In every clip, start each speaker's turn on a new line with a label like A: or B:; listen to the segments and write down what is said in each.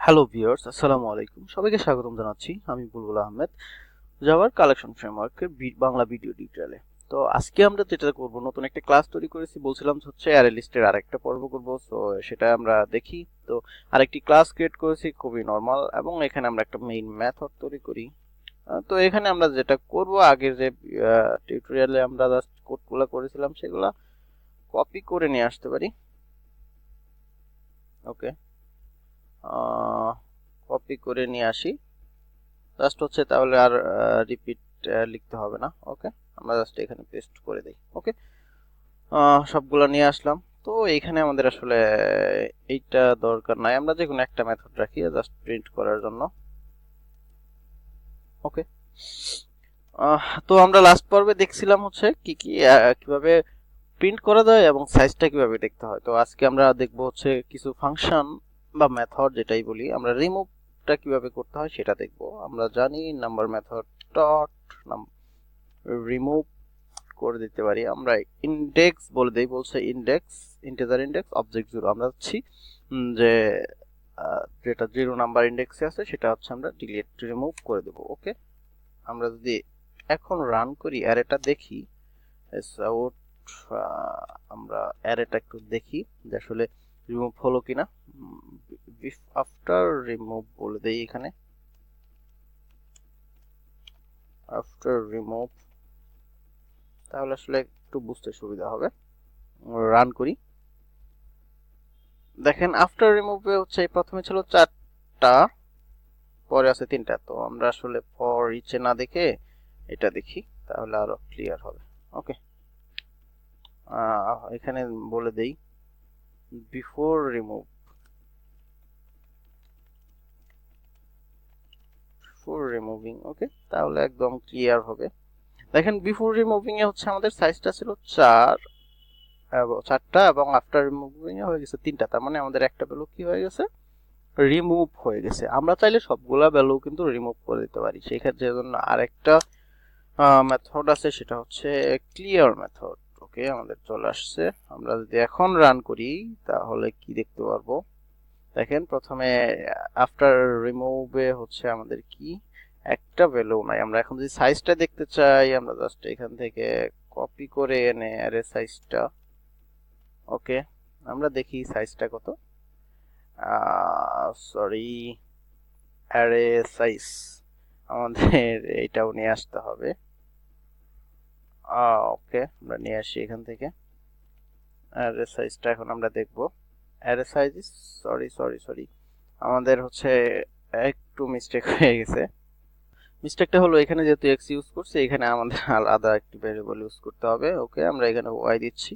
A: Hello viewers, আসসালামু আলাইকুম। সবাইকে স্বাগতম জানাচ্ছি। আমি বুলবুল আহমেদ, জাভার কালেকশন ফ্রেমওয়ার্কের বাংলা ভিডিও টিউটোরিয়ালে। তো আজকে আমরা যেটা করব, নতুন একটা ক্লাস তৈরি করেছি, বলছিলাম হচ্ছে অ্যারে লিস্টের আরেকটা পর্ব করব। সো সেটা আমরা দেখি। তো আরেকটি ক্লাস ক্রিয়েট করেছি, খুবই নরমাল, এবং এখানে আমরা একটা মেইন মেথড তৈরি করি। তো এখানে আমরা যেটা করব, আগের যে টিউটোরিয়ালে আমরা জাস্ট কোডগুলো করেছিলাম সেগুলা কপি করে নিয়ে আসতে পারি। ওকে, কপি করে নিয়ে আসি জাস্ট হচ্ছে, তাহলে আর রিপিট লিখতে হবে না। ওকে, আমরা জাস্ট এখানে পেস্ট করে দেই। ওকে, সবগুলো নিয়ে আসলাম। তো এখানে আমাদের আসলে এইটা দরকার নাই, আমরা যে কোনো একটা মেথড রাখি জাস্ট প্রিন্ট করার জন্য। ওকে, তো আমরা লাস্ট পর্বে দেখছিলাম হচ্ছে কি কি কিভাবে প্রিন্ট করা যায় এবং সাইজটা কিভাবে দেখতে হয়। তো আজকে আমরা দেখব হচ্ছে কিছু ফাংশন বা মেথড, যেটাই বলি আমরা, রিমুভটা কিভাবে করতে হয় সেটা দেখব। আমরা জানি নাম্বার মেথড ডট রিমুভ করে দিতে পারি। আমরা ইনডেক্স বলে দেই, বলছে ইনডেক্স, ইন্টিজার ইনডেক্স অবজেক্ট 0। আমরা হচ্ছি যে যেটা 0 নাম্বার ইনডেক্সে আছে সেটা হচ্ছে আমরা ডিলিট রিমুভ করে দেব। ওকে, আমরা যদি এখন রান করি, অ্যারেটা দেখি, আমরা অ্যারেটা একটু দেখি যে আসলে রিমুভ হলো কিনা। আফটার রিমুভ বলে দেই এখানে, আফটার রিমুভ, তাহলে আসলে একটু বুঝতে সুবিধা হবে। রান করি, দেখেন আফটার রিমুভে হচ্ছে প্রথমে ছিল 4টা, পরে আছে 3টা। তো আমরা আসলে ফর ইচে না দেখে এটা দেখি, তাহলে আরো ক্লিয়ার হবে। ওকে, এখানে বলে দেই বিফোর রিমুভ, বিফোর রিমুভিং। ওকে, তাহলে একদম ক্লিয়ার হবে। দেখেন বিফোর রিমুভিং এ হচ্ছে আমাদের সাইজটা ছিল 4টা এবং আফটার রিমুভিং এ হয়ে গেছে 3টা। তার মানে আমাদের একটা ভ্যালু কি হয়ে গেছে, রিমুভ হয়ে গেছে। আমরা চাইলে সবগুলা ভ্যালু কিন্তু রিমুভ করে দিতে পারি। সেই ক্ষেত্রে জন্য আরেকটা মেথড আছে, সেটা হচ্ছে ক্লিয়ার মেথড। ওকে, আমাদের চলে আসছে। আমরা যদি এখন রান করি তাহলে কি দেখতে পারবো, দেখেন প্রথমে আফটার রিমুভে হচ্ছে আমাদের কি একটা ভ্যালু নাই। আমরা এখন যদি সাইজটা দেখতে চাই, আমরা জাস্ট এখান থেকে কপি করে এনে অ্যারে সাইজটা, ওকে, আমরা দেখি সাইজটা কত। সরি, অ্যারে সাইজ আমাদের এইটাও নিয়ে আসতে হবে। ওকে, আমরা নিয়ে আসি এখান থেকে অ্যারে সাইজটা। এখন আমরা দেখব array size, sorry sorry sorry, আমাদের হচ্ছে একটু মিস্টেক হয়ে গেছে। মিস্টেকটা হলো এখানে যেহেতু এক্স ইউজ করছি, এখানে আমাদের আলাদা একটি ভেরিয়েবল ইউজ করতে হবে। ওকে, আমরা এখানে ওয়াই দিচ্ছি,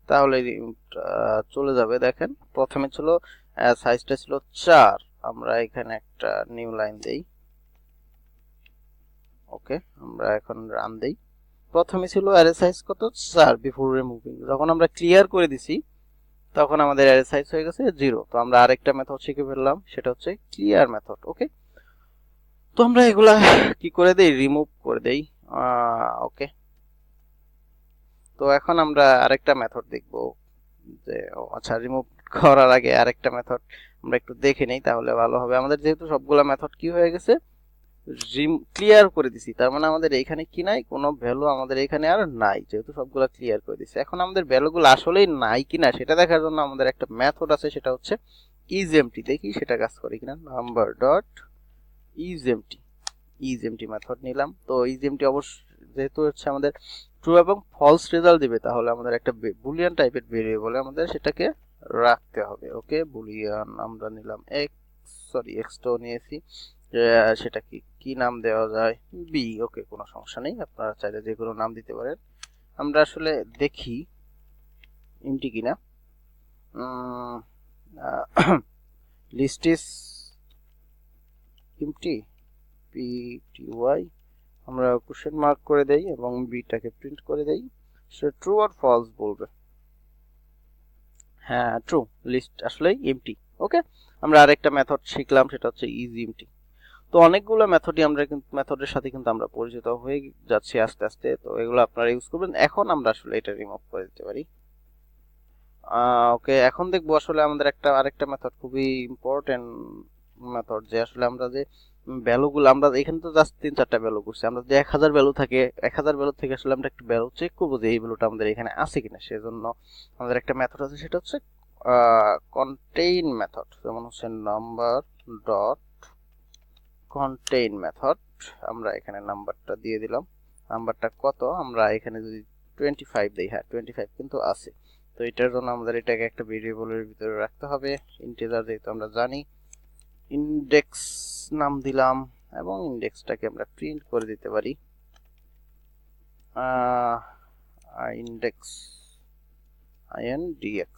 A: তাহলে চলে যাবে। দেখেন প্রথমে ছিল সাইজটা ছিল 4, আমরা এখানে একটা নিউ লাইন দেই। ওকে, আমরা এখন রান দেই। প্রথমে ছিল অ্যারে সাইজ কত, 4 বিফোর রিমুভিং। যখন আমরা ক্লিয়ার করে দিছি তখন আমাদের অ্যারে সাইজ হয়ে গেছে 0। তো আমরা আরেকটা মেথড শিখে ফেললাম, সেটা হচ্ছে ক্লিয়ার মেথড। ওকে, তো আমরা এগুলা কি করে দেই, রিমুভ করে দেই। ওকে, তো এখন আমরা আরেকটা মেথড দেখব যে, আচ্ছা, রিমুভ করার আগে আরেকটা মেথড আমরা একটু দেখে নেই, তাহলে ভালো হবে। আমাদের যেহেতু সবগুলা মেথড কি হয়ে গেছে, ক্লিয়ার করে দিছি, তার মানে আমাদের এখানে কি নাই, কোনো ভ্যালু আমাদের এখানে আর নাই, যেহেতু সবগুলা ক্লিয়ার করে দিছি। এখন আমাদের ভ্যালুগুলো আসলেই নাই কিনা সেটা দেখার জন্য আমাদের একটা মেথড আছে, সেটা হচ্ছে ইজএমটি। দেখি সেটা কাজ করে কিনা। নাম্বার ডট ইজএমটি, ইজএমটি মেথড নিলাম। তো ইজএমটি অবশ্য যেহেতু হচ্ছে আমাদের ট্রু এবং ফলস রেজাল্ট দিবে, তাহলে আমাদের একটা বুলিয়ান টাইপের ভেরিয়েবল আমাদের সেটাকে রাখতে হবে। ওকে, বুলিয়ান আমরা নিলাম এক্স, সরি এক্স তো নিয়েছি, সেটা কি কি নাম দেওয়া যায়, বি। ওকে, কোনো সমস্যা নেই, আপনারা চাইলে যে কোনো নাম দিতে পারেন। আমরা আসলে দেখি এমটি কিনা। লিস্ট ইজ এমটি, পিটিওয়াই, আমরা কোশ্চেন মার্ক করে দেই এবং বিটাকে প্রিন্ট করে দেই। সে ট্রু আর ফলস বলবে। হ্যাঁ, ট্রু, লিস্ট আসলেই এমটি। ওকে, আমরা আরেকটা মেথড শিখলাম, সেটা হচ্ছে ইজ এমটি। তো অনেকগুলো মেথডই আমরা কিন্তু মেথডের সাথে কিন্তু আমরা পরিচিত হয়ে যাচ্ছি আস্তে আস্তে। তো এগুলো আপনারা ইউজ করবেন। এখন আমরা আসলে এটা রিমুভ করে দিতে পারি। ওকে, এখন দেখবো আসলে আমাদের আরেকটা মেথড খুবই ইম্পর্টেন্ট মেথড, যে আসলে আমরা যে ভ্যালুগুলো আমরা এখানে তো জাস্ট 3-4টা ভ্যালু করছি, আমরা যে 1000 ভ্যালু থাকে 1000 ভ্যালু থেকে আসলে আমরা একটা ভ্যালু চেক করবো যে এই ভ্যালুটা আমাদের এখানে আছে কিনা। সেজন্য আমাদের একটা মেথড আছে, সেটা হচ্ছে কন্টেইন মেথড। যেমন হচ্ছে নাম্বার ডট কন্টেইন মেথড। আমরা এখানে নাম্বারটা দিয়ে দিলাম, নাম্বারটা কত আমরা এখানে যদি 25 দেই, হ্যাঁ 25 কিন্তু আছে। তো এটার জন্য আমাদের এটাকে একটা ভেরিয়েবলের ভিতরে রাখতে হবে, ইন্টিজার যেহেতু আমরা জানি। ইন্ডেক্স নাম দিলাম এবং ইন্ডেক্সটাকে আমরা প্রিন্ট করে দিতে পারি। ইন্ডেক্স indx,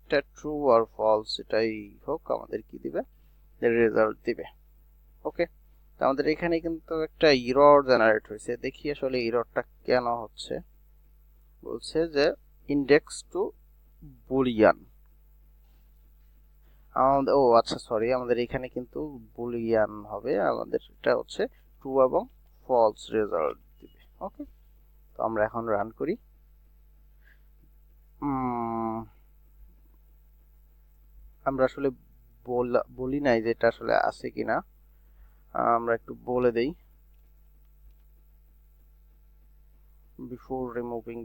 A: এটা ট্রু আর ফলস এটাই হোক, আমাদের কি দিবে, রেজাল্ট দিবে। ওকে, আমাদের এখানে কিন্তু একটা এরর জেনারেট হয়েছে, দেখি আসলে এররটা কেন হচ্ছে। বলছে যে ইন্ডেক্স টু বুলিয়ান। ও আচ্ছা সরি, আমাদের এখানে কিন্তু বুলিয়ান হবে, আমাদের এটা হচ্ছে ট্রু এবং ফলস রেজাল্ট দিবে। ওকে, তো আমরা এখন রান করি। আমরা আসলে বলি নাই যে এটা আসলে আছে কিনা, আমরা একটু বলে দেই। বিফোর রিমুভিং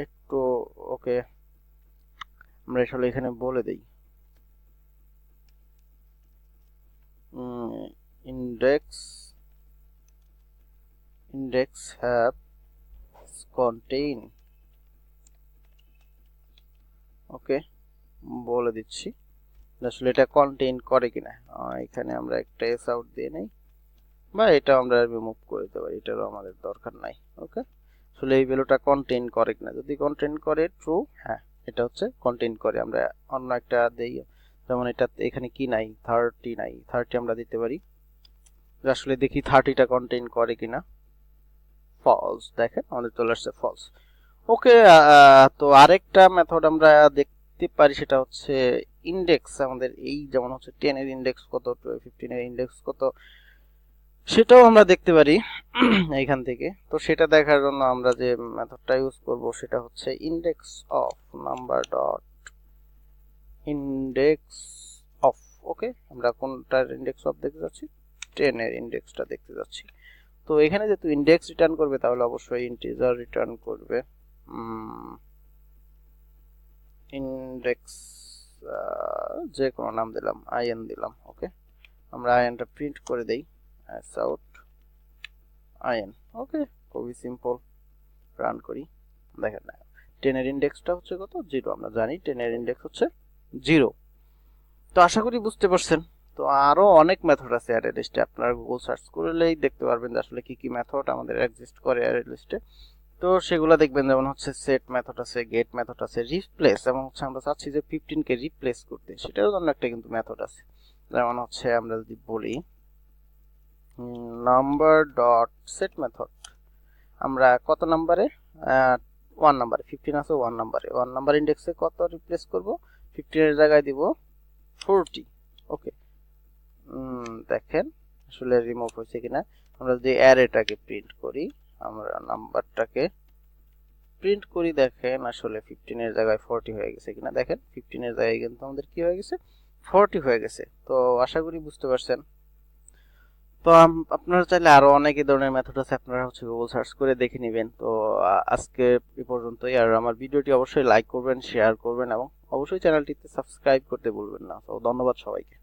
A: একটু, ওকে আমরা আসলে এখানে বলে দেই index have contain, ওকে বলে দিচ্ছি আসলে এটা কন্টেইন করে কিনা। এখানে আমরা একটা এস আউট দিয়ে নেই, বা এটা আমরা রিমুভ করে দিতে পারি, এটারও আমাদের দরকার নাই। ওকে, আসলে এই ভ্যালুটা কন্টেইন করে কিনা, যদি কন্টেইন করে ট্রু, হ্যাঁ এটা হচ্ছে কন্টেইন করে। আমরা অন্য একটা দেই, যেমন এটা এখানে কি নাই, 30 নাই, 30 আমরা দিতে পারি, আসলে দেখি 30টা কন্টেইন করে কিনা। ফলস, দেখেন আমাদের চলে আসছে ফলস। ওকে, তো আরেকটা মেথড আমরা দেখতে পারি, সেটা হচ্ছে ইন্ডেক্স। আমাদের এই যেমন হচ্ছে 10 এর ইন্ডেক্স কত, 15 এর ইন্ডেক্স কত, সেটাও আমরা দেখতে পারি এইখান থেকে। তো সেটা দেখার জন্য আমরা যে মেথডটা ইউজ করব সেটা হচ্ছে index of number dot index of. Okay, আমরা কোনটার ইন্ডেক্স অফ দেখতে যাচ্ছি, 10 এর ইন্ডেক্সটা দেখতে যাচ্ছি। তো এখানে যেহেতু ইন্ডেক্স রিটার্ন করবে, তাহলে অবশ্যই ইন্টিজার রিটার্ন করবে। ইন্ডেক্স যে কোনো নাম দিলাম, আইএন দিলাম। ওকে, আমরা আইএনটা প্রিন্ট করে দেই, আউট আইএন। ওকে, খুবই সিম্পল, রান করি, দেখেন না 10 এর ইন্ডেক্সটা হচ্ছে কত, 0। আমরা জানি 10 এর ইন্ডেক্স হচ্ছে 0। তো আশা করি বুঝতে পারছেন। তো আরো অনেক মেথড আছে অ্যারে লিস্টে, আপনারা গুগল সার্চ করলেই দেখতে পারবেন যে আসলে কি কি মেথড আমাদের এক্সিস্ট করে অ্যারে লিস্টে। তো সেগুলো দেখবেন, যেমন হচ্ছে সেট মেথড আছে, গেট মেথড আছে, রিপ্লেস, এবং হচ্ছে আমরা চাচ্ছি যে 15 কে রিপ্লেস করতে, সেটার জন্য একটা কিন্তু মেথড আছে। যেমন হচ্ছে আমরা যদি বলি নাম্বার ডট সেট মেথড, আমরা কত নাম্বারে, 1 নাম্বারে 15 আছে, 1 নাম্বারে 1 নাম্বার ইন্ডেক্সে কত রিপ্লেস করব, 15 এর জায়গায় দিব 40। ওকে, দেখেন আসলে রিমুভ হয়েছে কিনা। আমরা যদি অ্যারেটাকে প্রিন্ট করি, আমরা নাম্বারটাকে প্রিন্ট করি, দেখেন আসলে 15 এর জায়গায় 40 হয়ে গেছে কিনা। দেখেন 15 এর জায়গায় কিন্তু আমাদের কি হয়ে গেছে, 40 হয়ে গেছে। তো আশা করি বুঝতে পারছেন। তো আপনারা চাইলে আরো অনেক এই ধরনের মেথড আছে, আপনারা হচ্ছে গুগল সার্চ করে দেখে নেবেন। তো আজকে এই পর্যন্তই, আর আমার ভিডিওটি অবশ্যই লাইক করবেন, শেয়ার করবেন এবং অবশ্যই চ্যানেলটিতে সাবস্ক্রাইব করতে ভুলবেন না। তো ধন্যবাদ সবাইকে।